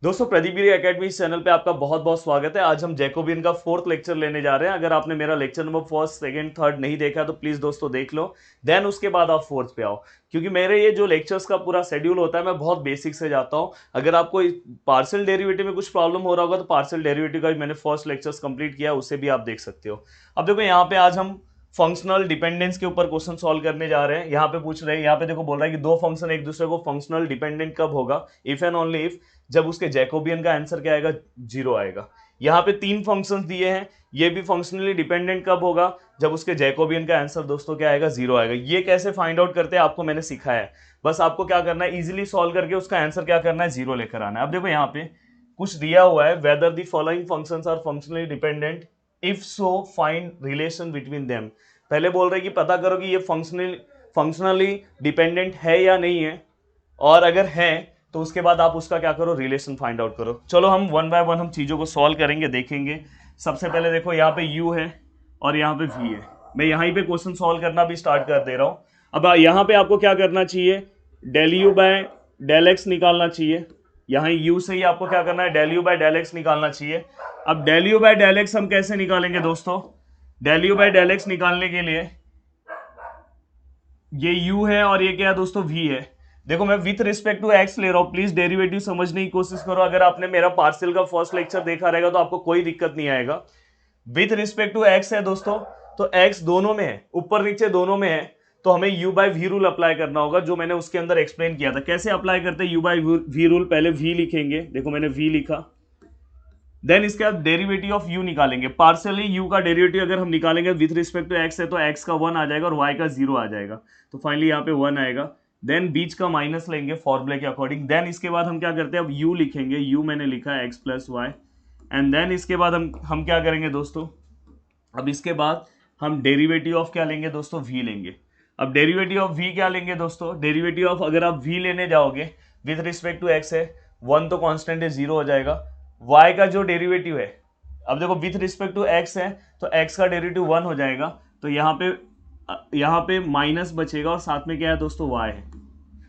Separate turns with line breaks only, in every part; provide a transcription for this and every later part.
दोस्तों प्रदीप गिरी academy channel पे आपका बहुत बहुत स्वागत है। आज हम जैकोबियन का फोर्थ लेक्चर लेने जा रहे हैं। अगर आपने मेरा lecture number first second third नहीं देखा तो प्लीज दोस्तों देख लो, देन उसके बाद आप फोर्थ पे आओ। क्योंकि मेरे ये जो लेक्चर्स का पूरा शेड्यूल होता है मैं बहुत बेसिक से जाता हूँ। अगर आपको पार्शियल डेरिवेटिव में कुछ प्रॉब्लम हो रहा होगा तो पार्शियल डेरिवेटिव का भी मैंने फर्स्ट लेक्चर्स कंप्लीट किया है, उससे भी आप देख सकते हो। अब देखो यहाँ पे आज हम फंक्शनल डिपेंडेंस के ऊपर क्वेश्चन सॉल्व करने जा रहे हैं। यहाँ पे पूछ रहे हैं, यहाँ पे देखो बोल रहा है कि दो फंक्शन एक दूसरे को फंक्शनल डिपेंडेंट कब होगा, इफ एंड ओनली इफ जब उसके जैकोबियन का आंसर क्या आएगा, जीरो आएगा। यहाँ पे तीन फंक्शंस दिए हैं, ये भी फंक्शनली डिपेंडेंट कब होगा, जब उसके जैकोबियन का आंसर दोस्तों क्या आएगा, जीरो आएगा। ये कैसे फाइंड आउट करते हैं आपको मैंने सिखाया है। बस आपको क्या करना है, इजीली सॉल्व करके उसका आंसर क्या करना है, जीरो लेकर आना है। अब देखो यहाँ पे कुछ दिया हुआ है, whether the following functions are functionally dependent, if so find relation between them. पहले बोल रहे कि पता करो कि ये फंक्शनली डिपेंडेंट है या नहीं है, और अगर है तो उसके बाद आप उसका क्या करो, रिलेशन फाइंड आउट करो। चलो हम वन बाय वन हम चीज़ों को सॉल्व करेंगे, देखेंगे। सबसे पहले देखो यहाँ पे u है और यहाँ पे v है। मैं यहाँ पे क्वेश्चन सॉल्व करना भी स्टार्ट कर दे रहा हूँ। अब यहाँ पे आपको क्या करना चाहिए, del u by del x निकालना चाहिए। यहाँ u से ही आपको क्या करना है, del u by del x निकालना चाहिए। अब del u by del x हम कैसे निकालेंगे दोस्तों, del u by del x निकालने के लिए ये u है और ये क्या है दोस्तों, v है। देखो मैं विथ रिस्पेक्ट टू x ले रहा हूं, प्लीज डेरिवेटिव समझने की कोशिश करो। अगर आपने मेरा पार्शियल का फर्स्ट लेक्चर देखा रहेगा तो आपको कोई दिक्कत नहीं आएगा। विथ रिस्पेक्ट टू x है दोस्तों, तो x दोनों में है, ऊपर नीचे दोनों में है, तो हमें u by v rule apply करना होगा, जो मैंने उसके अंदर एक्सप्लेन किया था। कैसे अप्लाई करते हैं u बाई वी रूल, पहले v लिखेंगे, देखो मैंने v लिखा, देन इसके बाद डेरिवेटिव ऑफ u निकालेंगे। पार्शियली u का डेरिवेटिव अगर हम निकालेंगे विथ रिस्पेक्ट टू x है तो x का 1 आ जाएगा और y का 0 आ जाएगा, तो फाइनली यहाँ पे 1 आएगा। देन बीच का माइनस लेंगे फॉर्मूले के अकॉर्डिंग। देन इसके बाद हम क्या करते हैं, अब u लिखेंगे, u मैंने लिखा है x plus y. And then इसके बाद हम क्या करेंगे दोस्तों, अब इसके बाद हम डेरिवेटिव ऑफ क्या लेंगे दोस्तों, v लेंगे। अब डेरिवेटिव ऑफ v क्या लेंगे दोस्तों, डेरिवेटिव ऑफ अगर आप v लेने जाओगे विथ रिस्पेक्ट टू x है, 1 तो कांस्टेंट है, 0 हो जाएगा। y का जो डेरिवेटिव है, अब देखो विथ रिस्पेक्ट टू x है तो x का डेरिवेटिव 1 हो जाएगा, तो यहाँ पे माइनस बचेगा और साथ में क्या है दोस्तों, y है।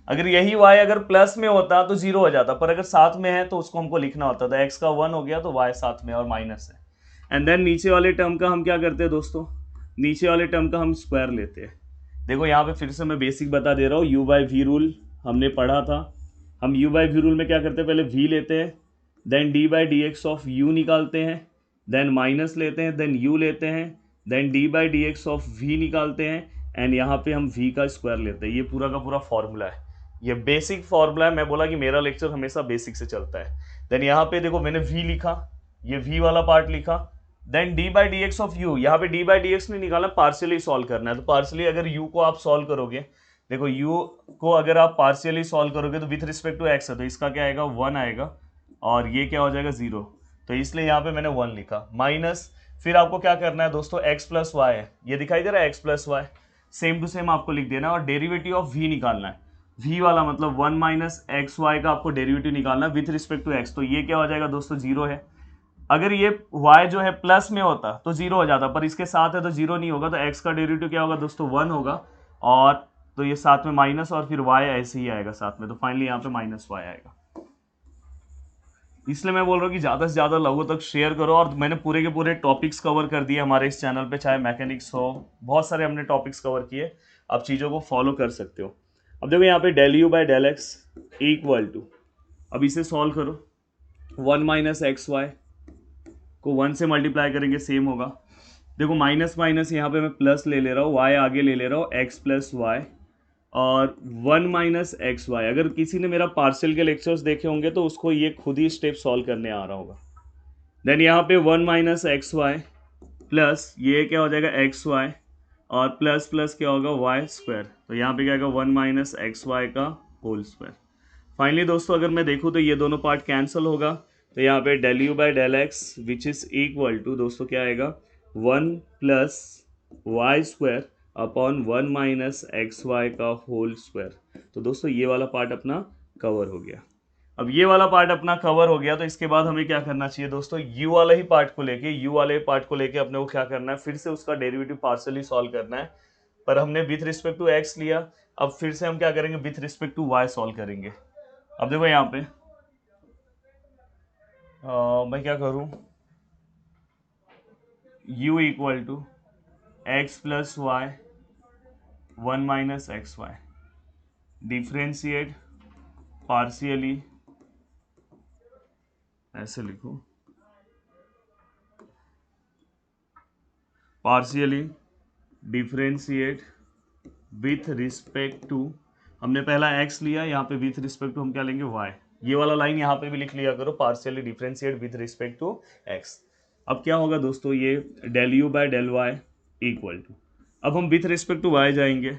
अगर यही y अगर प्लस में होता तो 0 हो जाता, पर अगर साथ में है तो उसको हमको लिखना होता था, x का 1 हो गया तो y साथ में और माइनस है। एंड देन नीचे वाले टर्म का हम क्या करते हैं दोस्तों, नीचे वाले टर्म का हम स्क्वायर लेते हैं। देखो यहाँ पे फिर से मैं बेसिक बता दे रहा हूँ, u बाई वी रूल हमने पढ़ा था। हम u बाई वी रूल में क्या करते हैं, पहले v लेते हैं, then d by d x of u निकालते हैं, देन माइनस लेते हैं, देन u लेते हैं, then d by d x of v निकालते हैं, एंड यहाँ पे हम v का स्क्वायर लेते हैं। ये पूरा का पूरा फॉर्मूला है, ये बेसिक फॉर्मूला है। मैं बोला कि मेरा लेक्चर हमेशा बेसिक से चलता है। देन यहाँ पे देखो मैंने v लिखा, ये v वाला पार्ट लिखा, then d by d x of u, यहाँ पे d बाई डी एक्स नहीं निकालना, पार्शियली सॉल्व करना है। तो पार्शियली अगर u को आप सॉल्व करोगे, देखो u को अगर आप पार्शियली सॉल्व करोगे तो विथ रिस्पेक्ट टू x है तो इसका क्या आएगा, 1 आएगा, और ये क्या हो जाएगा, 0। तो इसलिए यहाँ पे मैंने 1 लिखा, माइनस फिर आपको क्या करना है दोस्तों, x प्लस वाई है, ये दिखाई दे रहा है x plus y, same to same आपको लिख देना है। और डेरिवेटिव ऑफ v निकालना है, v वाला मतलब 1 माइनस एक्स वाई का आपको डेरिवेटिव निकालना है विथ रिस्पेक्ट टू x। तो ये क्या हो जाएगा दोस्तों, 0 है। अगर ये y जो है प्लस में होता तो 0 हो जाता, पर इसके साथ है तो 0 नहीं होगा, तो x का डेरिवेटिव क्या होगा दोस्तों, 1 होगा, और तो ये साथ में माइनस और फिर y ऐसे ही आएगा साथ में, तो फाइनली यहाँ पे माइनस y आएगा। इसलिए मैं बोल रहा हूँ कि ज़्यादा से ज़्यादा लोगों तक शेयर करो। और मैंने पूरे के पूरे टॉपिक्स कवर कर दिए हमारे इस चैनल पे, चाहे मैकेनिक्स हो, बहुत सारे हमने टॉपिक्स कवर किए, आप चीज़ों को फॉलो कर सकते हो। अब देखो यहाँ पे del u by del x equal to, अब इसे सॉल्व करो, 1 माइनस एक्स वाई को 1 से मल्टीप्लाई करेंगे, सेम होगा। देखो माइनस माइनस यहाँ पे मैं प्लस ले रहा हूँ, वाई आगे ले रहा हूँ, एक्स प्लस वाई, और 1 माइनस एक्स वाई। अगर किसी ने मेरा पार्शियल के लेक्चर्स देखे होंगे तो उसको ये खुद ही स्टेप सॉल्व करने आ रहा होगा। देन यहाँ पे 1 माइनस एक्स वाई प्लस ये क्या हो जाएगा, एक्स वाई, और प्लस प्लस क्या होगा, वाई स्क्वायर। तो यहाँ पे क्या होगा, 1 माइनस एक्स वाई का होल स्क्वायर। फाइनली दोस्तों अगर मैं देखूँ तो ये दोनों पार्ट कैंसिल होगा, तो यहाँ पे del u by del x which is equal to दोस्तों क्या आएगा, 1 plus y square upon 1 minus x y का होल स्क्वायर। तो दोस्तों ये वाला पार्ट अपना कवर हो गया। अब ये वाला पार्ट अपना कवर हो गया, तो इसके बाद हमें क्या करना चाहिए दोस्तों, u वाले ही पार्ट को लेके अपने को क्या करना है, फिर से उसका डेरिवेटिव पार्शियली सॉल्व करना है। पर हमने विथ रिस्पेक्ट टू x लिया, अब फिर से हम क्या करेंगे, with respect to y solve करेंगे। अब देखो यहाँ पे मैं क्या करूँ, u equal to x plus y 1 - xy, differentiate partially, ऐसे लिखो, partially differentiate with respect to, हमने पहला x लिया, यहाँ पे विथ रिस्पेक्ट टू हम क्या लेंगे, y। ये वाला लाइन यहाँ पे भी लिख लिया करो, partially differentiate with respect to x। अब क्या होगा दोस्तों, ये del u by del y equal to, अब हम विथ रिस्पेक्ट टू y जाएंगे,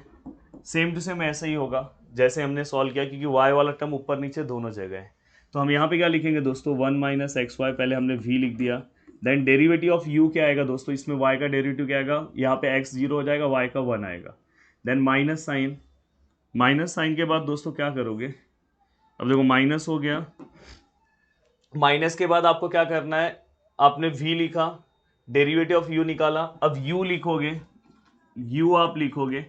सेम टू सेम ऐसा ही होगा जैसे हमने सॉल्व किया, क्योंकि y वाला टर्म ऊपर नीचे दोनों जगह है। तो हम यहाँ पे क्या लिखेंगे दोस्तों, 1 - xy, पहले हमने v लिख दिया, देन डेरिवेटिव ऑफ u क्या आएगा दोस्तों, इसमें y का डेरिवेटिव क्या आएगा, यहाँ पे x 0 हो जाएगा, y का 1 आएगा, then minus sign, minus sign के बाद दोस्तों क्या करोगे, अब देखो माइनस हो गया, माइनस के बाद आपको क्या करना है, आपने v लिखा, डेरिवेटिव ऑफ u निकाला, अब u लिखोगे, u आप लिखोगे,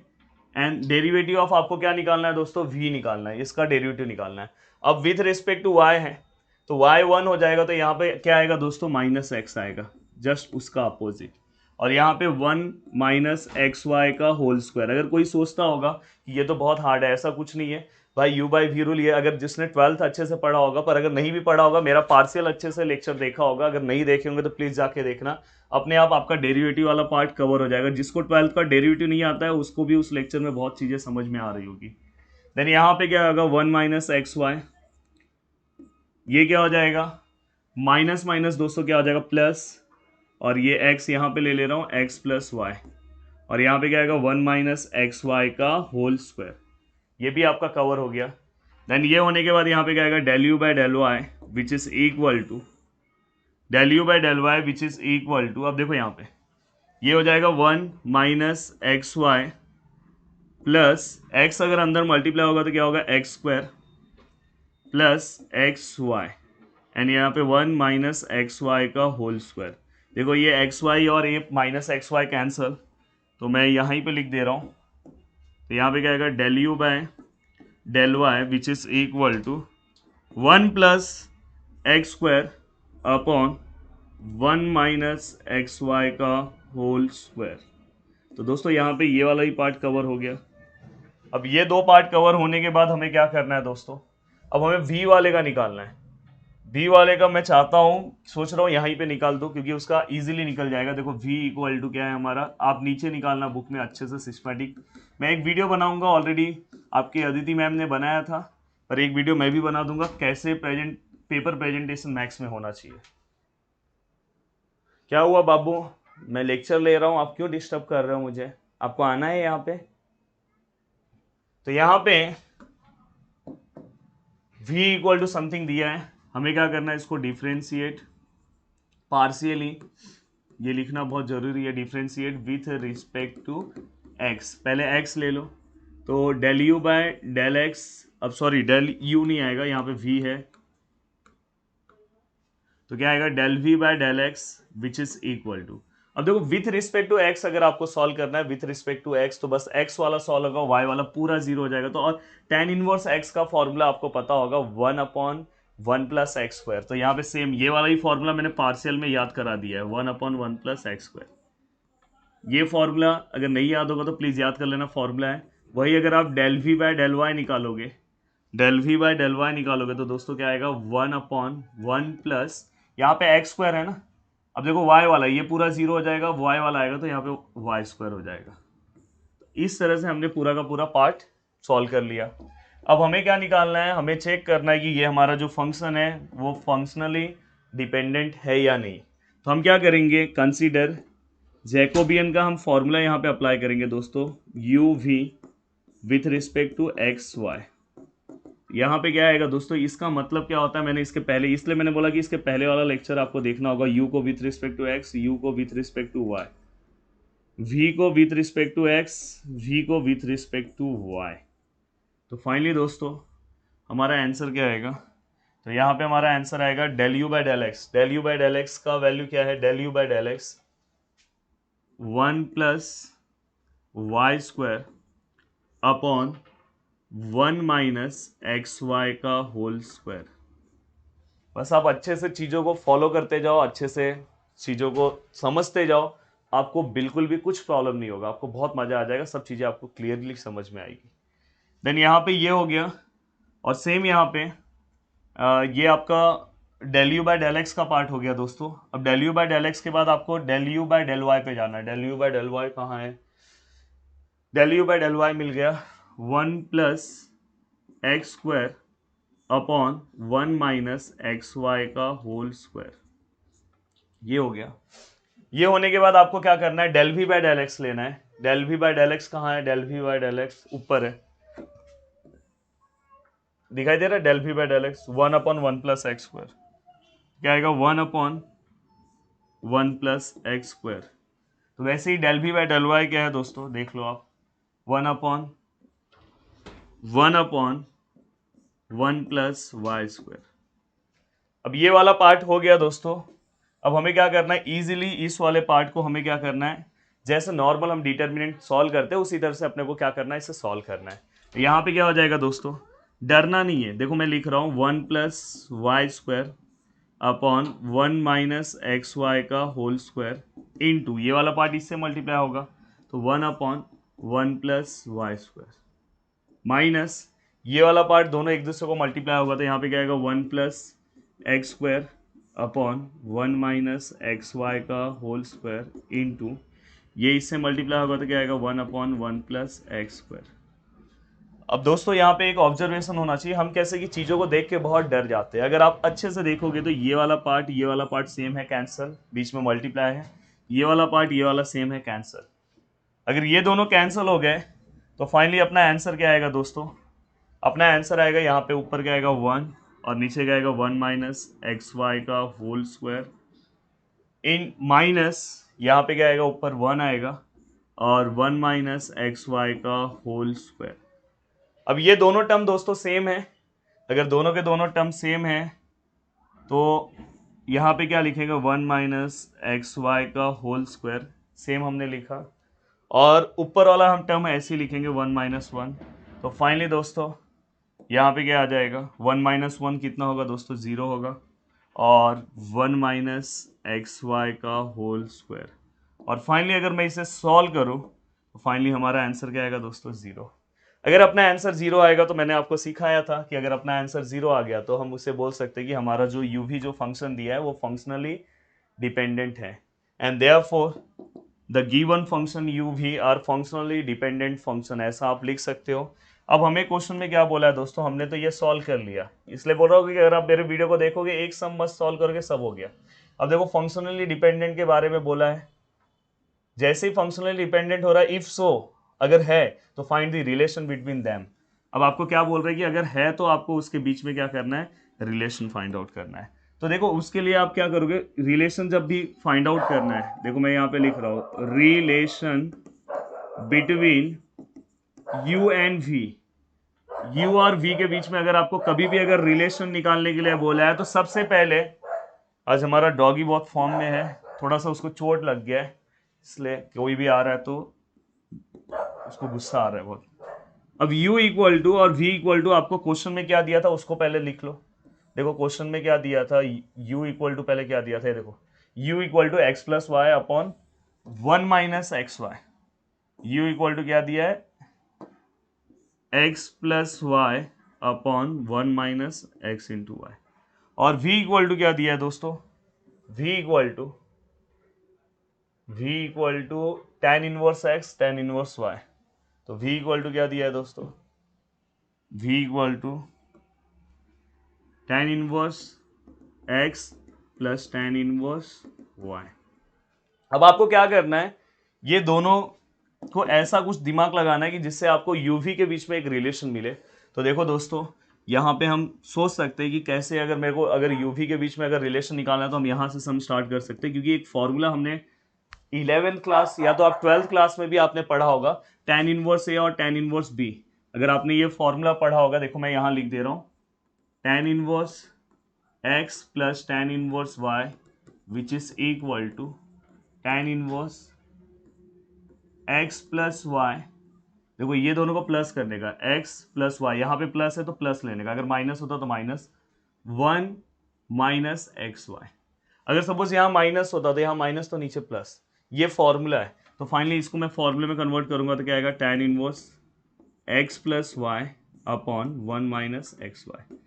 एंड डेरिवेटिव ऑफ आपको क्या निकालना है दोस्तों, v निकालना है, इसका डेरिवेटिव निकालना है। अब विथ रिस्पेक्ट टू y है, तो y 1 हो जाएगा, तो यहाँ पे क्या आएगा दोस्तों, -x आएगा, जस्ट उसका अपोजिट, और यहाँ पे 1 - xy का होल स्क्वायर। अगर कोई सोचता होगा कि ये तो बहुत हार्ड है, ऐसा कुछ नहीं है भाई, u बाई वी रूल, ये अगर जिसने 12th अच्छे से पढ़ा होगा, पर अगर नहीं भी पढ़ा होगा, मेरा पार्शियल अच्छे से लेक्चर देखा होगा, अगर नहीं देखे होंगे तो प्लीज जाके देखना, अपने आप आपका डेरिवेटिव वाला पार्ट कवर हो जाएगा। जिसको 12th का डेरिवेटिव नहीं आता है उसको भी उस लेक्चर में बहुत चीजें समझ में आ रही होगी। देन यहाँ पे क्या होगा, 1 - xy, ये क्या हो जाएगा, माइनस माइनस दोस्तों क्या हो जाएगा, प्लस, और ये x यहाँ पे ले रहा हूँ, x प्लस वाई, और यहाँ पे क्या आएगा, 1 - xy का होल स्क्वायर, ये भी आपका कवर हो गया। देन ये होने के बाद यहाँ पे क्या आएगा, del u by del y which is equal to, del u by del y which is equal to, अब देखो यहाँ पे ये हो जाएगा 1 - xy प्लस x, अगर अंदर मल्टीप्लाई होगा तो क्या होगा, x square plus x y, and यहाँ पे 1 - xy का होल स्क्वायर। देखो ये xy और ये -xy कैंसल, तो मैं यहाँ ही पे लिख दे रहा हूँ, तो यहाँ पे क्या आएगा, del u by del y which is equal to 1 plus x square upon 1 - xy का होल स्क्वायर। तो दोस्तों यहाँ पे ये वाला ही पार्ट कवर हो गया। अब ये दो पार्ट कवर होने के बाद हमें क्या करना है दोस्तों, अब हमें v वाले का निकालना है। v वाले का मैं चाहता हूँ, सोच रहा हूँ यहीं पे निकाल दो, क्योंकि उसका इजीली निकल जाएगा। देखो v इक्वल टू क्या है हमारा, आप नीचे निकालना बुक में अच्छे से सिस्टमैटिक। मैं एक वीडियो बनाऊंगा, ऑलरेडी आपकी अदिति मैम ने बनाया था, पर एक वीडियो मैं भी बना दूंगा कैसे पेपर प्रेजेंटेशन मैथ्स में होना चाहिए। क्या हुआ बाबू, मैं लेक्चर ले रहा हूँ, आप क्यों डिस्टर्ब कर रहे हो मुझे, आपको आना है यहाँ पे। तो यहाँ पे v इक्वल टू समथिंग दिया है, हमें क्या करना है, इसको डिफ्रेंशिएट पार्शियली, ये लिखना बहुत जरूरी है, differentiate with respect to x। पहले x ले लो, तो del u by del x, अब सॉरी डेल यू नहीं आएगा, यहाँ पे v है, तो क्या आएगा, del v by del x which is equal to. अब देखो विथ रिस्पेक्ट टू x अगर आपको सॉल्व करना है, विथ रिस्पेक्ट टू x, तो बस x वाला सॉल्व होगा, y वाला पूरा 0 हो जाएगा। तो और tan इनवर्स x का फॉर्मूला आपको पता होगा, 1/1 प्लस एक्स स्क्वायर। तो यहाँ पे सेम ये वाला ही फॉर्मूला मैंने पार्शियल में याद करा दिया है, 1/1 प्लस एक्स स्क्वायर। ये फॉर्मूला अगर नहीं याद होगा तो प्लीज याद कर लेना, फॉर्मूला है वही। अगर आप del v by del y निकालोगे, del v by del y निकालोगे, तो दोस्तों क्या आएगा, 1/1 प्लस, यहाँ पे एक्स स्क्वायर है ना, अब देखो y वाला ये पूरा 0 हो जाएगा, y वाला आएगा तो यहाँ पे वाई स्क्वायर हो जाएगा। इस तरह से हमने पूरा का पूरा पार्ट सॉल्व कर लिया। अब हमें क्या निकालना है, हमें चेक करना है कि ये हमारा जो फंक्शन है वो फंक्शनली डिपेंडेंट है या नहीं। तो हम क्या करेंगे, कंसीडर जैकोबियन का हम फॉर्मूला यहाँ पे अप्लाई करेंगे दोस्तों, u v with respect to x y. यहाँ पे क्या आएगा दोस्तों, इसका मतलब क्या होता है, मैंने इसके पहले, इसलिए मैंने बोला कि इसके पहले वाला लेक्चर आपको देखना होगा, u को with respect to x, u को with respect to y, v को with respect to x, v को विथ रिस्पेक्ट टू y। तो फाइनली दोस्तों हमारा आंसर क्या आएगा, तो यहाँ पे हमारा आंसर आएगा del u by del x. Del u by del x का वैल्यू क्या है, del u by del x 1 plus y square upon 1 - xy का होल स्क्वायर। बस आप अच्छे से चीज़ों को फॉलो करते जाओ, अच्छे से चीज़ों को समझते जाओ, आपको बिल्कुल भी कुछ प्रॉब्लम नहीं होगा, आपको बहुत मज़ा आ जाएगा, सब चीज़ें आपको क्लियरली समझ में आएगी। देन यहाँ पे ये हो गया, और सेम यहाँ पे ये आपका del u by del x का पार्ट हो गया दोस्तों। अब del u by del x के बाद आपको del u by del y पे जाना है। Del u by del y कहाँ है? Del u by del y मिल गया 1+x² अपॉन 1 - xy का होल स्क्वायर। ये हो गया। ये होने के बाद आपको क्या करना है? Del v by del x लेना है। Del v by del x कहाँ है? Del v by del x ऊपर है, दिखाई दे रहा है? Del v by del x 1/1 + x²। क्या आएगा? 1/1 + x²। तो वैसे ही del v by del y क्या है दोस्तों? देख लो आप, 1/1 + y²। अब ये वाला पार्ट हो गया दोस्तों। अब हमें क्या करना है? इजीली इस वाले पार्ट को हमें क्या करना है? जैसे नॉर्मल हम डिटर्मिनेंट सॉल्व करते हैं उसी तरह से अपने को क्या करना है? इसे सॉल्व करना है। तो यहाँ पे क्या हो जाएगा दोस्तों? डरना नहीं है। देखो मैं लिख रहा हूँ 1 + y² अपॉन 1 - xy का होल स्क्वायर इनटू ये वाला पार्ट इससे मल्टीप्लाई होगा तो 1/1 + y² माइनस ये वाला पार्ट दोनों एक दूसरे को मल्टीप्लाई होगा तो यहाँ पे क्या आएगा? 1 + x² अपॉन 1 - xy का होल स्क्वायर इनटू ये इससे मल्टीप्लाई होगा तो क्या आएगा? 1/1 + x²। अब दोस्तों यहाँ पे एक ऑब्जर्वेशन होना चाहिए, हम कैसे कि चीज़ों को देख के बहुत डर जाते हैं। अगर आप अच्छे से देखोगे तो ये वाला पार्ट सेम है, कैंसल, बीच में मल्टीप्लाई है। ये वाला सेम है, कैंसल। अगर ये दोनों कैंसिल हो गए तो फाइनली अपना आंसर क्या आएगा दोस्तों? अपना आंसर आएगा यहाँ पे ऊपर क्या आएगा? 1 और नीचे क्या आएगा? 1 - xy का होल स्क्वायर इन माइनस यहाँ पे क्या आएगा? ऊपर 1 आएगा और 1 - xy का होल स्क्वायर। अब ये दोनों टर्म दोस्तों सेम है। अगर दोनों के दोनों टर्म सेम है तो यहाँ पे क्या लिखेगा? 1 - xy का होल स्क्वायर, सेम हमने लिखा, और ऊपर वाला हम टर्म ऐसे ही लिखेंगे 1 - 1। तो फाइनली दोस्तों यहाँ पे क्या आ जाएगा? 1 - 1 कितना होगा दोस्तों? 0 होगा, और 1 - xy का होल स्क्वायर। और फाइनली अगर मैं इसे सॉल्व करूँ तो फाइनली हमारा आंसर क्या आएगा दोस्तों? 0। अगर अपना आंसर 0 आएगा तो मैंने आपको सिखाया था कि अगर अपना आंसर 0 आ गया तो हम उसे बोल सकते हैं कि हमारा जो यूवी जो फंक्शन दिया है वो फंक्शनली डिपेंडेंट है, and therefore the given function u v are functionally dependent function, ऐसा आप लिख सकते हो। अब हमें क्वेश्चन में क्या बोला है दोस्तों? हमने तो ये सॉल्व कर लिया, इसलिए बोल रहा हूँ कि अगर आप मेरे वीडियो को देखोगे एक सम मस्त सॉल्व करके सब हो गया। अब देखो फंक्शनली डिपेंडेंट के बारे में बोला है, जैसे ही फंक्शनली डिपेंडेंट हो रहा है, इफ सो अगर है तो find the relation between them. अब आपको क्या बोल रहे हैं कि अगर है तो आपको उसके बीच में क्या करना है? रिलेशन फाइंड आउट करना है। तो देखो उसके लिए आप क्या करोगे? रिलेशन जब भी फाइंड आउट करना है, देखो मैं यहाँ पे लिख रहा हूँ relation between u and v. U और वी के बीच में अगर आपको कभी भी अगर रिलेशन निकालने के लिए बोला है तो सबसे पहले, आज हमारा डॉगी बहुत फॉर्म में है, थोड़ा सा उसको चोट लग गया है, इसलिए कोई भी आ रहा है तो उसको गुस्सा आ रहा है बहुत। अब u इक्वल टू और v इक्वल टू आपको क्वेश्चन में क्या दिया था उसको पहले लिख लो। देखो क्वेश्चन में क्या दिया था? u इक्वल टू पहले क्या दिया था? देखो u equal to x plus y upon 1 - xy। u equal to क्या दिया है? x plus y upon 1 - x into y. और v इक्वल टू क्या दिया है दोस्तों? v equal to tan inverse x tan inverse y। तो v इक्वल टू क्या दिया है दोस्तों? v equal to tan inverse x plus tan inverse y। अब आपको क्या करना है? ये दोनों को ऐसा कुछ दिमाग लगाना है कि जिससे आपको यूवी के बीच में एक रिलेशन मिले। तो देखो दोस्तों यहाँ पे हम सोच सकते हैं कि कैसे, अगर मेरे को अगर यूवी के बीच में अगर रिलेशन निकालना है तो हम यहाँ से सम स्टार्ट कर सकते हैं, क्योंकि एक फॉर्मूला हमने 11th क्लास या तो आप 12th क्लास में भी आपने पढ़ा होगा, tan इनवर्स ए और tan इनवर्स बी। अगर आपने ये फॉर्मूला पढ़ा होगा, देखो मैं यहाँ लिख दे रहा हूँ, tan inverse x plus tan inverse y which is equal to tan inverse x plus y. देखो ये दोनों को प्लस करने का, x प्लस वाई, यहाँ पे प्लस है तो प्लस लेने का, अगर माइनस होता तो माइनस 1 माइनस एक्स वाई। अगर सपोज यहाँ माइनस होता तो यहाँ माइनस तो नीचे प्लस, ये फॉर्मूला है। तो फाइनली इसको मैं फॉर्मूले में कन्वर्ट करूंगा तो क्या आएगा, tan inverse x plus y upon 1 minus x y.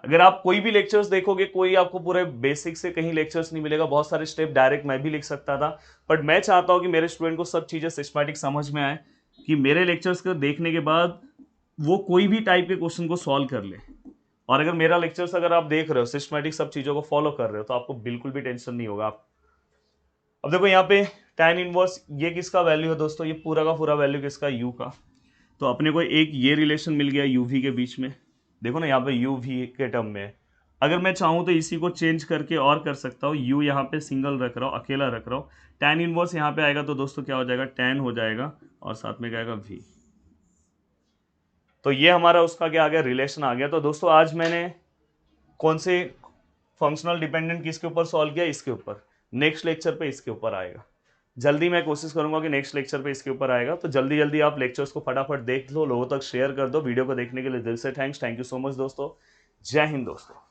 अगर आप कोई भी लेक्चर्स देखोगे, कोई आपको पूरे बेसिक से कहीं लेक्चर्स नहीं मिलेगा, बहुत सारे स्टेप डायरेक्ट मैं भी लिख सकता था, बट मैं चाहता हूं कि मेरे स्टूडेंट को सब चीजें सिस्टमैटिक समझ में आए, कि मेरे लेक्चर्स को देखने के बाद वो कोई भी टाइप के क्वेश्चन को सॉल्व कर ले। और अगर मेरा लेक्चर्स अगर आप देख रहे हो, सिस्टमैटिक सब चीजों को फॉलो कर रहे हो, तो आपको बिल्कुल भी टेंशन नहीं होगा। आप अब देखो यहाँ पे tan इनवर्स ये किसका वैल्यू है दोस्तों, ये पूरा का पूरा वैल्यू किसका, u का। तो अपने को एक ये रिलेशन मिल गया uv के बीच में, देखो ना यहाँ पे uv के टर्म में। अगर मैं चाहूँ तो इसी को चेंज करके और कर सकता हूँ, u यहाँ पे सिंगल रख रहा हूँ, अकेला रख रहा हूँ, tan इनवर्स यहाँ पे आएगा तो दोस्तों क्या हो जाएगा, tan हो जाएगा और साथ में क्या आएगा, v। तो ये हमारा उसका क्या आ गया, रिलेशन आ गया। तो दोस्तों आज मैंने कौन से फंक्शनल डिपेंडेंट किसके ऊपर सॉल्व किया, इसके ऊपर। नेक्स्ट लेक्चर पे इसके ऊपर आएगा, जल्दी मैं कोशिश करूंगा कि नेक्स्ट लेक्चर पे इसके ऊपर आएगा। तो जल्दी जल्दी आप लेक्चर्स को फटाफट देख लो, लोगों तक शेयर कर दो। वीडियो को देखने के लिए दिल से thanks, thank you so much दोस्तों। जय हिंद दोस्तों।